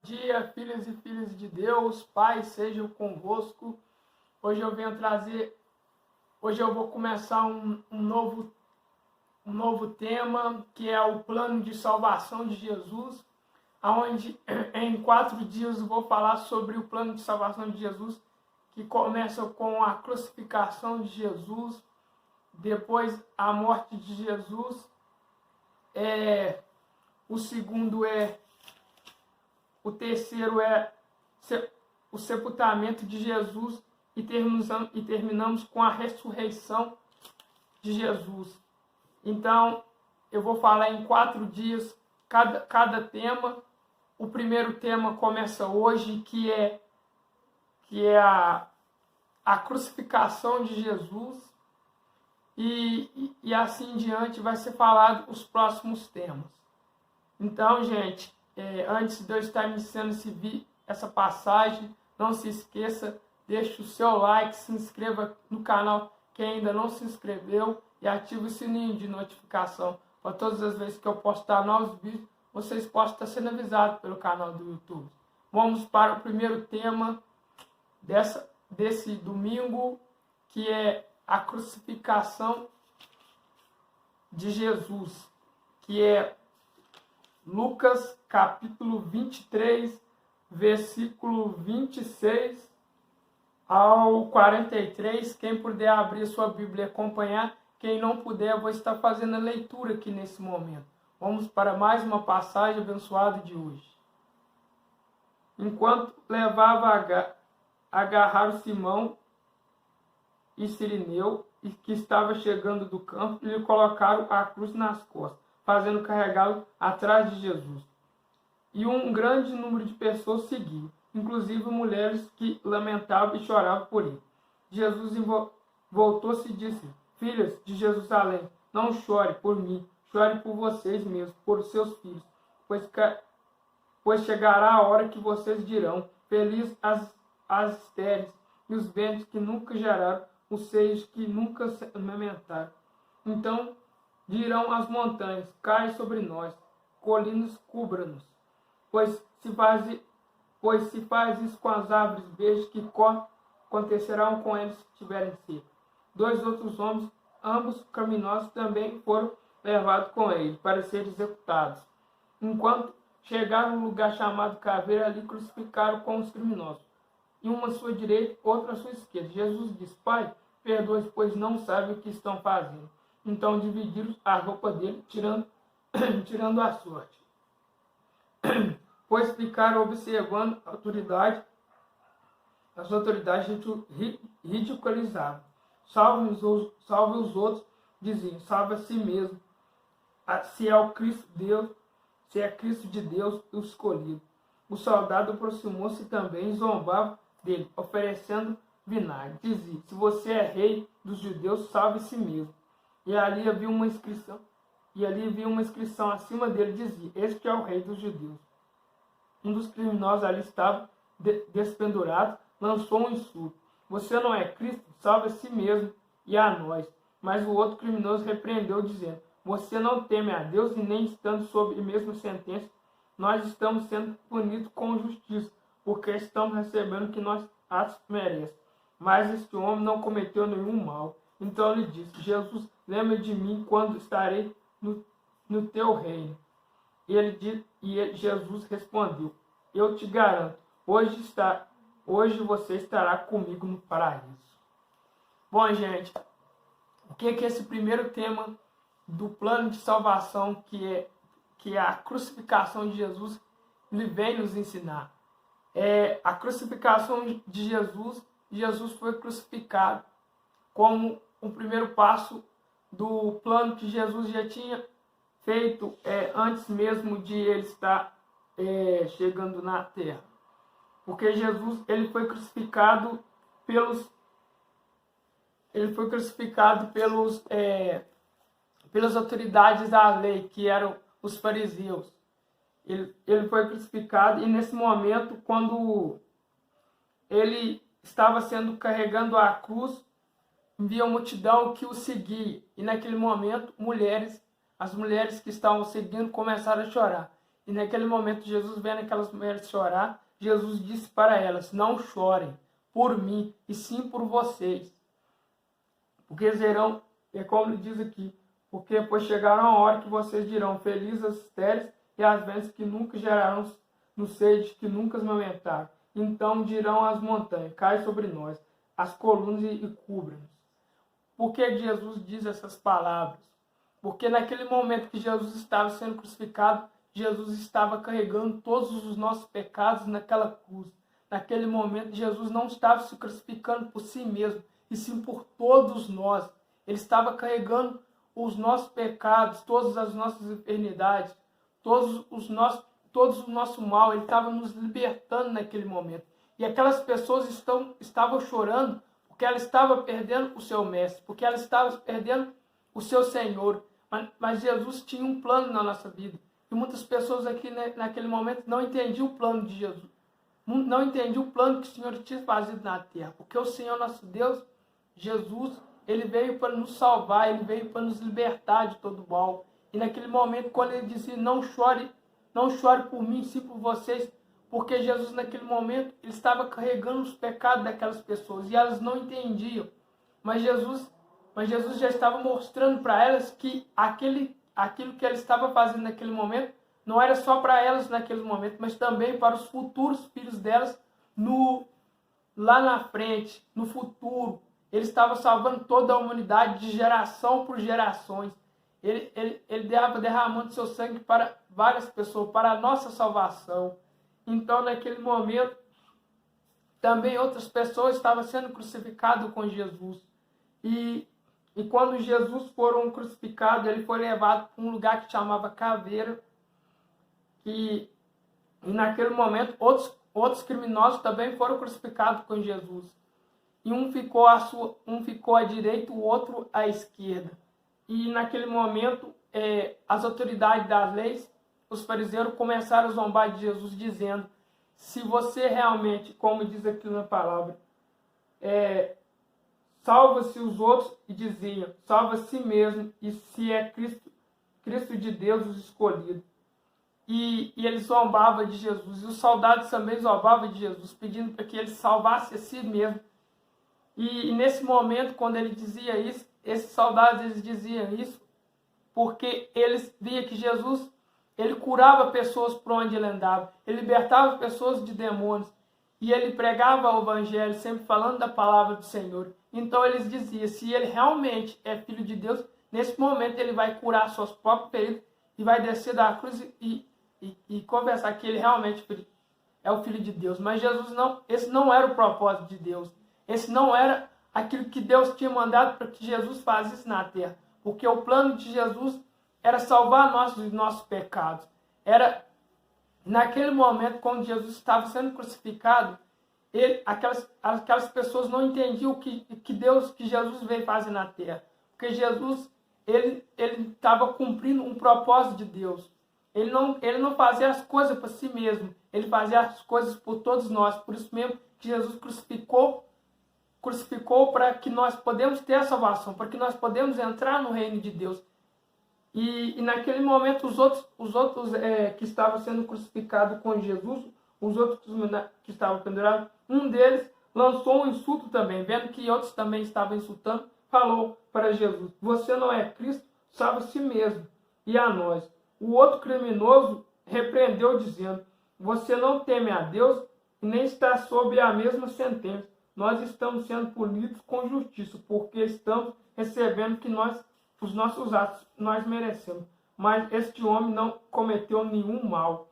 Dia, filhos e filhas de Deus, Pai, sejam convosco. Hoje eu vou começar um novo tema, que é o plano de salvação de Jesus, onde em 4 dias eu vou falar sobre o plano de salvação de Jesus, que começa com a crucificação de Jesus, depois a morte de Jesus, o terceiro é o sepultamento de Jesus e terminamos com a ressurreição de Jesus. Então, eu vou falar em 4 dias cada tema. O primeiro tema começa hoje, que é a crucificação de Jesus, e assim em diante vai ser falado os próximos temas. Então, gente, antes de eu estar iniciando essa passagem, não se esqueça, deixe o seu like, se inscreva no canal quem ainda não se inscreveu e ative o sininho de notificação para todas as vezes que eu postar novos vídeos, vocês possam estar sendo avisados pelo canal do YouTube. Vamos para o primeiro tema desse domingo, que é a crucificação de Jesus, que é Lucas capítulo 23, versículo 26 ao 43. Quem puder abrir sua Bíblia e acompanhar, quem não puder, eu vou estar fazendo a leitura aqui nesse momento. Vamos para mais uma passagem abençoada de hoje. Enquanto levava agarrar Simão e Cirineu, que estava chegando do campo, e lhe colocaram a cruz nas costas, fazendo carregá-lo atrás de Jesus. E um grande número de pessoas seguiu, inclusive mulheres que lamentavam e choravam por ele. Jesus voltou-se e disse: Filhas de Jerusalém, não chore por mim, chore por vocês mesmos, por seus filhos, pois chegará a hora que vocês dirão: Felizes as estéreis e os ventres que nunca geraram, os seios que nunca se amamentaram. Então dirão as montanhas: cai sobre nós, colinas cubra-nos. Pois se faz isso com as árvores verdes que correm, acontecerá com eles que tiverem seca. 2 outros homens, ambos criminosos, também foram levados com ele, para serem executados. Enquanto chegaram no lugar chamado Caveira, ali crucificaram com os criminosos, e uma à sua direita, outra à sua esquerda. Jesus disse: Pai, perdoe-os, pois não sabem o que estão fazendo. Então dividiram a roupa dele, tirando a sorte. Pois ficaram observando as autoridades ridicularizavam. Salve os outros, diziam, salve a si mesmo, se é o Cristo Deus, se é Cristo de Deus o escolhido. O soldado aproximou-se também e zombava dele, oferecendo vinagre. Dizia: se você é rei dos judeus, salve a si mesmo. E ali havia uma inscrição acima dele, dizia: este é o rei dos judeus. Um dos criminosos ali estava despendurado, lançou um insulto: você não é Cristo? Salve a si mesmo e a nós. Mas o outro criminoso repreendeu, dizendo: você não teme a Deus, e nem estando sob a mesma sentença, nós estamos sendo punidos com justiça, porque estamos recebendo o que nós merecemos. Mas este homem não cometeu nenhum mal. Então lhe disse: Jesus, lembra de mim quando estarei no teu reino. Jesus respondeu: eu te garanto, hoje você estará comigo no paraíso. Bom, gente, o que é esse primeiro tema do plano de salvação, que é a crucificação de Jesus, ele vem nos ensinar? A crucificação de Jesus foi crucificado como o primeiro passo do plano que Jesus já tinha feito antes mesmo de ele estar chegando na terra. Porque Jesus ele foi crucificado pelas autoridades da lei, que eram os fariseus. Ele foi crucificado, e nesse momento, quando ele estava carregando a cruz, havia uma multidão que o seguia, e naquele momento as mulheres que estavam seguindo começaram a chorar. E naquele momento, Jesus vendo aquelas mulheres chorar, Jesus disse para elas: não chorem por mim, e sim por vocês. Porque serão, é como ele diz aqui, porque pois chegará a hora que vocês dirão: felizes as estéreis e as velhas que nunca geraram no seio de que nunca amamentaram. Então dirão às montanhas: cai sobre nós, as colunas e cubra-nos. Por que Jesus diz essas palavras? Porque naquele momento que Jesus estava sendo crucificado, Jesus estava carregando todos os nossos pecados naquela cruz. Naquele momento, Jesus não estava se crucificando por si mesmo, e sim por todos nós. Ele estava carregando os nossos pecados, todas as nossas enfermidades, todo o nosso mal. Ele estava nos libertando naquele momento. E aquelas pessoas estavam chorando porque ela estava perdendo o seu mestre, porque ela estava perdendo o seu Senhor. Mas Jesus tinha um plano na nossa vida. E muitas pessoas aqui naquele momento não entendiam o plano de Jesus. Não entendiam o plano que o Senhor tinha fazido na terra. Porque o Senhor nosso Deus, Jesus, ele veio para nos salvar, ele veio para nos libertar de todo mal. E naquele momento, quando ele dizia: não chore por mim, sim por vocês, porque Jesus naquele momento ele estava carregando os pecados daquelas pessoas e elas não entendiam. Mas Jesus já estava mostrando para elas que aquilo que ele estava fazendo naquele momento não era só para elas naquele momento, mas também para os futuros filhos delas lá na frente, no futuro. Ele estava salvando toda a humanidade de geração por gerações. Ele estava derramando seu sangue para várias pessoas, para a nossa salvação. Então, naquele momento, também outras pessoas estavam sendo crucificadas com Jesus. E quando Jesus foi crucificado, ele foi levado para um lugar que chamava Caveira. E naquele momento, outros criminosos também foram crucificados com Jesus. E um ficou à direita, o outro à esquerda. E naquele momento, as autoridades das leis, os fariseus, começaram a zombar de Jesus, dizendo: se você realmente, como diz aqui na palavra, salva-se os outros, e diziam: salva a si mesmo, e se é Cristo de Deus, os escolhidos. E eles zombavam de Jesus, e os soldados também zombavam de Jesus, pedindo para que ele salvasse a si mesmo. E nesse momento, quando ele dizia isso, esses soldados eles diziam isso porque eles viam que Jesus, ele curava pessoas por onde ele andava, ele libertava pessoas de demônios, e ele pregava o evangelho, sempre falando da palavra do Senhor. Então eles diziam: se ele realmente é filho de Deus, nesse momento ele vai curar suas próprias feridas e vai descer da cruz e confessar que ele realmente é o filho de Deus. Mas Jesus não, esse não era o propósito de Deus. Esse não era aquilo que Deus tinha mandado para que Jesus fizesse na terra. Porque o plano de Jesus era salvar nós dos nossos pecados. Era naquele momento, quando Jesus estava sendo crucificado, aquelas pessoas não entendiam o que Jesus veio fazer na terra. Porque Jesus, ele estava cumprindo um propósito de Deus. Ele não fazia as coisas para si mesmo. Ele fazia as coisas por todos nós. Por isso mesmo que Jesus crucificou para que nós podemos ter a salvação, para que nós podemos entrar no reino de Deus. E naquele momento os outros que estavam sendo crucificados com Jesus, os outros que estavam pendurados, um deles lançou um insulto também, vendo que outros também estavam insultando, falou para Jesus: você não é Cristo, salva a si mesmo e a nós. O outro criminoso repreendeu, dizendo: você não teme a Deus e nem está sob a mesma sentença. Nós estamos sendo punidos com justiça, porque estamos recebendo que os nossos atos nós merecemos. Mas este homem não cometeu nenhum mal.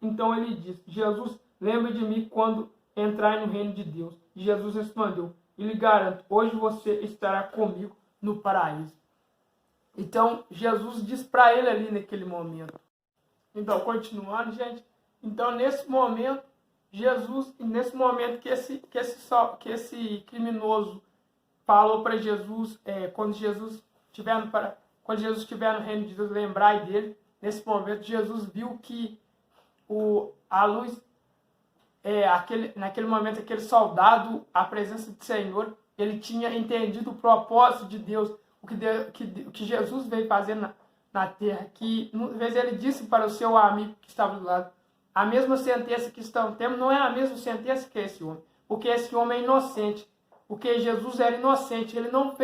Então ele disse: Jesus, lembre de mim quando entrar no reino de Deus. E Jesus respondeu: e lhe garanto, hoje você estará comigo no paraíso. Então Jesus disse para ele ali naquele momento. Então, continuando, gente. Então, nesse momento, nesse momento que esse criminoso falou para Jesus, quando Jesus estiver no reino de Deus, lembrai dele. Nesse momento, Jesus viu que a luz, naquele momento, aquele soldado, a presença do Senhor, ele tinha entendido o propósito de Deus, o que Jesus veio fazer na terra, que às vezes ele disse para o seu amigo que estava do lado: a mesma sentença que estão tendo não é a mesma sentença que esse homem, porque esse homem é inocente, porque Jesus era inocente, ele não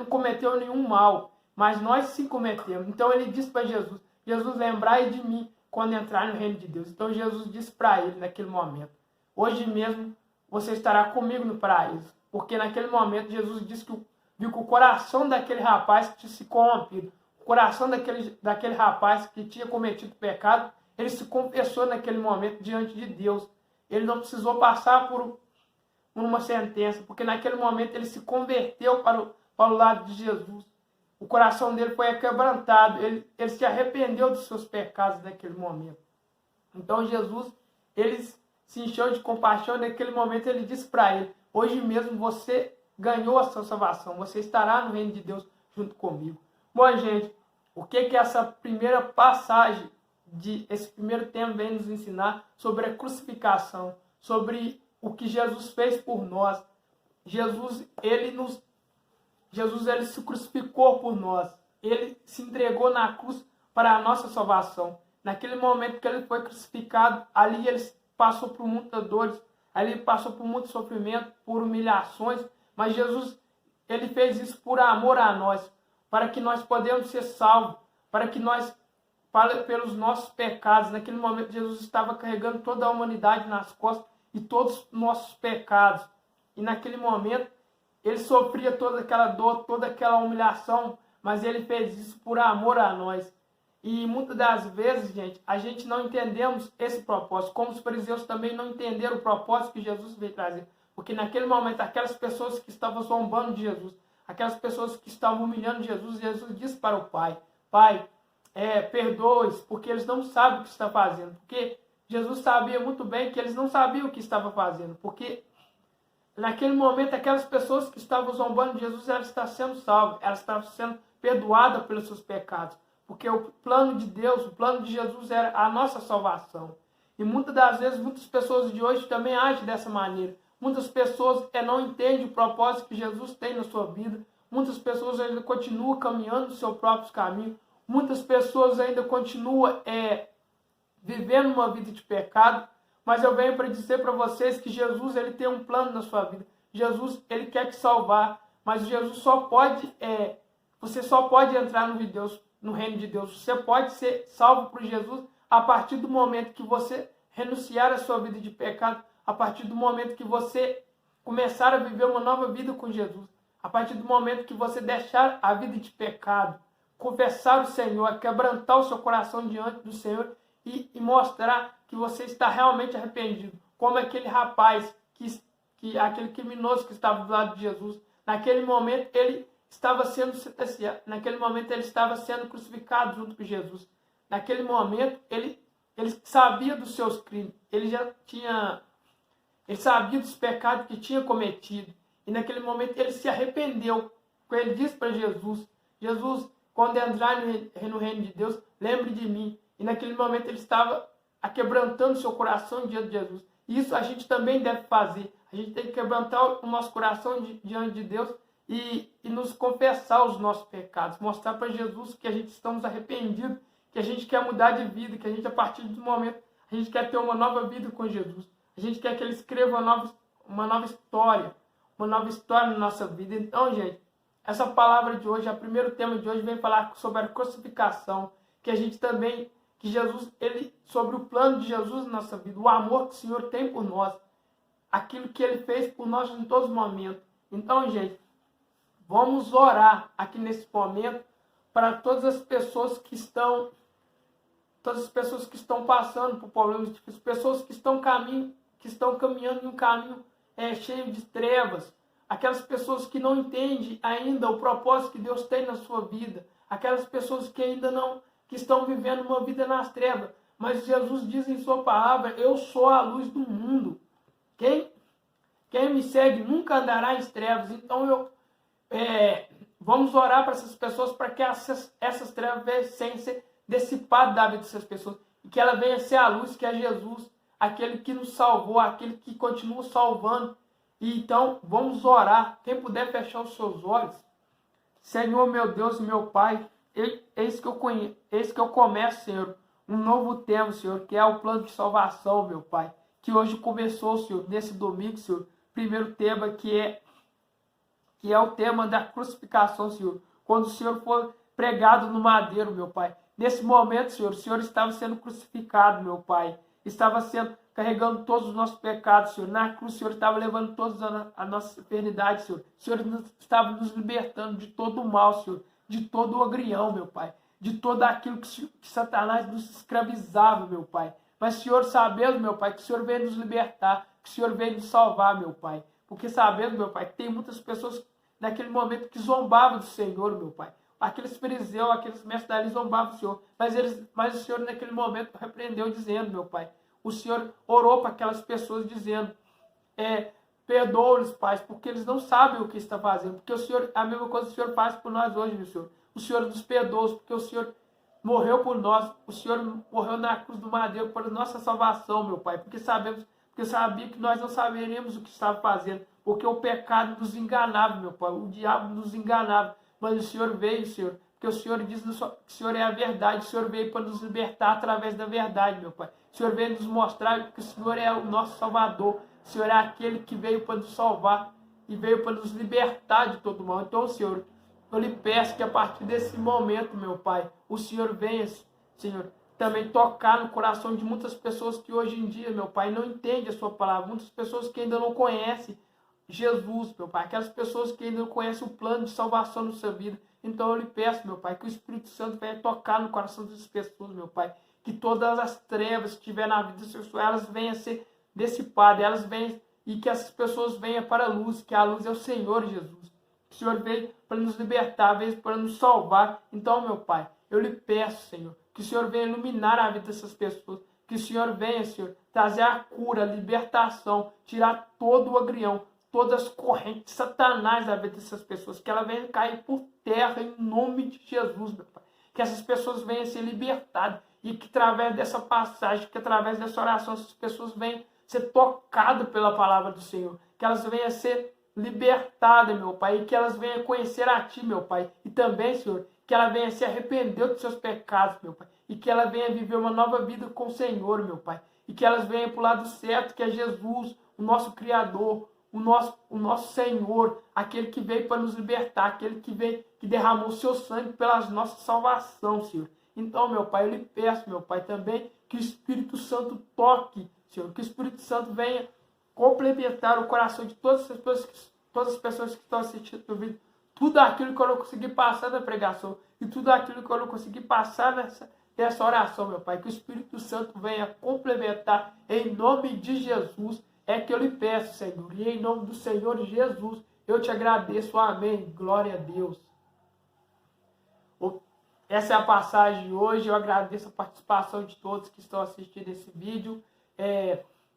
cometeu nenhum mal, mas nós sim cometemos. Então ele disse para Jesus: Jesus, lembrai de mim quando entrar no reino de Deus. Então Jesus disse para ele naquele momento: hoje mesmo você estará comigo no paraíso. Porque naquele momento Jesus disse que viu que o coração daquele rapaz tinha se corrompido, o coração daquele rapaz que tinha cometido pecado, ele se confessou naquele momento diante de Deus. Ele não precisou passar por uma sentença, porque naquele momento ele se converteu para o lado de Jesus. O coração dele foi quebrantado, ele se arrependeu dos seus pecados naquele momento. Então Jesus, ele se encheu de compaixão e naquele momento ele disse para ele: hoje mesmo você ganhou a sua salvação, você estará no reino de Deus junto comigo. Bom, gente, o que essa primeira passagem, esse primeiro tema vem nos ensinar sobre a crucificação, sobre o que Jesus fez por nós. Jesus ele se crucificou por nós, ele se entregou na cruz para a nossa salvação. Naquele momento que ele foi crucificado, ali ele passou por muitas dores, ali ele passou por muito sofrimento, por humilhações, mas Jesus, ele fez isso por amor a nós, para que nós podemos ser salvos, para que nós, pelos nossos pecados. Naquele momento Jesus estava carregando toda a humanidade nas costas e todos os nossos pecados. E naquele momento ele sofria toda aquela dor, toda aquela humilhação, mas ele fez isso por amor a nós. E muitas das vezes, gente, a gente não entendemos esse propósito, como os fariseus também não entenderam o propósito que Jesus veio trazer. Porque naquele momento, aquelas pessoas que estavam zombando de Jesus, aquelas pessoas que estavam humilhando Jesus, Jesus disse para o Pai: Pai, perdoe-os, porque eles não sabem o que está fazendo. Porque Jesus sabia muito bem que eles não sabiam o que estava fazendo. Porque naquele momento, aquelas pessoas que estavam zombando de Jesus, elas estavam sendo salvas, elas estavam sendo perdoadas pelos seus pecados. Porque o plano de Deus, o plano de Jesus era a nossa salvação. E muitas das vezes, muitas pessoas de hoje também agem dessa maneira. Muitas pessoas não entendem o propósito que Jesus tem na sua vida. Muitas pessoas ainda continuam caminhando no seu próprio caminho. Muitas pessoas ainda continuam vivendo uma vida de pecado. Mas eu venho para dizer para vocês que Jesus ele tem um plano na sua vida. Jesus ele quer te salvar. Mas Jesus você só pode entrar no reino de Deus. Você pode ser salvo por Jesus a partir do momento que você renunciar a sua vida de pecado, a partir do momento que você começar a viver uma nova vida com Jesus, a partir do momento que você deixar a vida de pecado, confessar o Senhor, quebrantar o seu coração diante do Senhor e mostrar que você está realmente arrependido, como aquele rapaz, aquele criminoso que estava do lado de Jesus. Naquele momento ele estava sendo sentenciado, naquele momento ele estava sendo crucificado junto com Jesus. Naquele momento ele sabia dos seus crimes, ele sabia dos pecados que tinha cometido. E naquele momento ele se arrependeu. Ele disse para Jesus: Jesus, quando entrar no reino de Deus, lembre de mim. E naquele momento ele estava quebrantando seu coração diante de Jesus. E isso a gente também deve fazer. A gente tem que quebrantar o nosso coração diante de Deus e nos confessar os nossos pecados. Mostrar para Jesus que a gente estamos arrependidos, que a gente quer mudar de vida, que a gente, a partir do momento, a gente quer ter uma nova vida com Jesus. A gente quer que Ele escreva uma nova história na nossa vida. Então, gente, essa palavra de hoje, o primeiro tema de hoje, vem falar sobre a crucificação, que a gente também, que Jesus, sobre o plano de Jesus na nossa vida, o amor que o Senhor tem por nós, aquilo que Ele fez por nós em todos os momentos. Então, gente, vamos orar aqui nesse momento para todas as pessoas que estão passando por problemas difíceis, pessoas que estão caminhando em um caminho cheio de trevas, aquelas pessoas que não entendem ainda o propósito que Deus tem na sua vida, aquelas pessoas que ainda que estão vivendo uma vida nas trevas. Mas Jesus diz em sua palavra: eu sou a luz do mundo. Quem me segue nunca andará em trevas. Então vamos orar para essas pessoas, para que essas trevas venham ser dissipadas da vida dessas pessoas, e que ela venha ser a luz, que é Jesus, aquele que nos salvou, aquele que continua salvando. E então vamos orar. Quem puder fechar os seus olhos. Senhor, meu Deus e meu Pai, eis que eu conheço, eis que eu começo, Senhor, um novo tema, Senhor, que é o plano de salvação, meu Pai, que hoje começou, Senhor, nesse domingo, Senhor, primeiro tema que é o tema da crucificação, Senhor, quando o Senhor foi pregado no madeiro, meu Pai. Nesse momento, Senhor, o Senhor estava sendo crucificado, meu Pai, estava sendo carregando todos os nossos pecados, Senhor. Na cruz, o Senhor estava levando toda a nossa eternidade, Senhor. O Senhor estava nos libertando de todo o mal, Senhor, de todo o agrião, meu Pai, de tudo aquilo que Satanás nos escravizava, meu Pai. Mas, Senhor, sabemos, meu Pai, que o Senhor veio nos libertar, que o Senhor veio nos salvar, meu Pai. Porque sabemos, meu Pai, que tem muitas pessoas naquele momento que zombavam do Senhor, meu Pai. Aqueles fariseus, aqueles mestres da lei zombavam do Senhor. Mas o Senhor, naquele momento, repreendeu, dizendo, meu Pai, o Senhor orou para aquelas pessoas, dizendo, perdoa-os, Pai, porque eles não sabem o que está fazendo. Porque o Senhor, a mesma coisa que o Senhor faz por nós hoje, meu Senhor. O Senhor nos perdoa, porque o Senhor morreu por nós. O Senhor morreu na cruz do madeiro por nossa salvação, meu Pai. Porque sabia que nós não saberíamos o que estava fazendo. Porque o pecado nos enganava, meu Pai. O diabo nos enganava. Mas o Senhor veio, Senhor. Porque o Senhor diz que o Senhor é a verdade. O Senhor veio para nos libertar através da verdade, meu Pai. O Senhor veio nos mostrar que o Senhor é o nosso Salvador. O Senhor é aquele que veio para nos salvar e veio para nos libertar de todo mal. Então, Senhor, eu lhe peço que a partir desse momento, meu Pai, o Senhor venha, Senhor, também tocar no coração de muitas pessoas que hoje em dia, meu Pai, não entendem a sua palavra. Muitas pessoas que ainda não conhecem Jesus, meu Pai. Aquelas pessoas que ainda não conhecem o plano de salvação na sua vida. Então eu lhe peço, meu Pai, que o Espírito Santo venha tocar no coração dessas pessoas, meu Pai. Que todas as trevas que tiver na vida sexual, elas venham a ser dissipadas, elas venham, e que essas pessoas venham para a luz, que a luz é o Senhor Jesus. O Senhor veio para nos libertar, veio para nos salvar. Então, meu Pai, eu lhe peço, Senhor, que o Senhor venha iluminar a vida dessas pessoas. Que o Senhor venha, Senhor, trazer a cura, a libertação, tirar todo o agrião, todas as correntes de Satanás da vida dessas pessoas. Que ela venha cair por terra em nome de Jesus, meu Pai. Que essas pessoas venham ser libertadas. E que através dessa passagem, que através dessa oração, essas pessoas venham ser tocadas pela palavra do Senhor. Que elas venham ser libertada, meu Pai, e que elas venham conhecer a Ti, meu Pai, e também, Senhor, que ela venha se arrepender dos seus pecados, meu Pai, e que ela venha viver uma nova vida com o Senhor, meu Pai, e que elas venham para o lado certo, que é Jesus, o nosso Criador, o nosso Senhor, aquele que veio para nos libertar, aquele que veio, que derramou o seu sangue pela nossa salvação, Senhor. Então, meu Pai, eu lhe peço, meu Pai, também que o Espírito Santo toque, Senhor, que o Espírito Santo venha complementar o coração de todas as pessoas que estão assistindo o vídeo, tudo aquilo que eu não consegui passar na pregação e tudo aquilo que eu não consegui passar nessa oração, meu Pai, que o Espírito Santo venha complementar em nome de Jesus, é que eu lhe peço, Senhor, e em nome do Senhor Jesus, eu te agradeço, amém, glória a Deus. Essa é a passagem de hoje, eu agradeço a participação de todos que estão assistindo esse vídeo,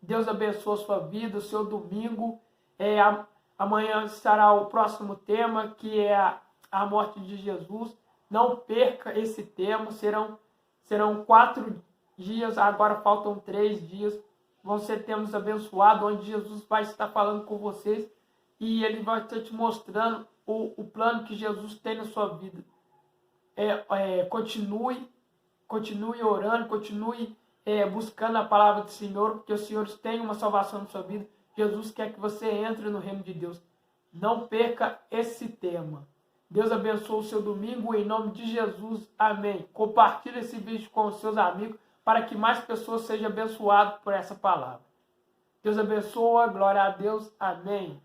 Deus abençoe a sua vida, o seu domingo. Amanhã estará o próximo tema, que é a morte de Jesus. Não perca esse tema. Serão 4 dias, agora faltam 3 dias. Vão ser temas abençoados, onde Jesus vai estar falando com vocês. E Ele vai estar te mostrando o plano que Jesus tem na sua vida. Continue orando, continue buscando a palavra do Senhor, porque o Senhor tem uma salvação na sua vida. Jesus quer que você entre no reino de Deus. Não perca esse tema. Deus abençoe o seu domingo, em nome de Jesus. Amém. Compartilhe esse vídeo com os seus amigos, para que mais pessoas sejam abençoadas por essa palavra. Deus abençoe, glória a Deus. Amém.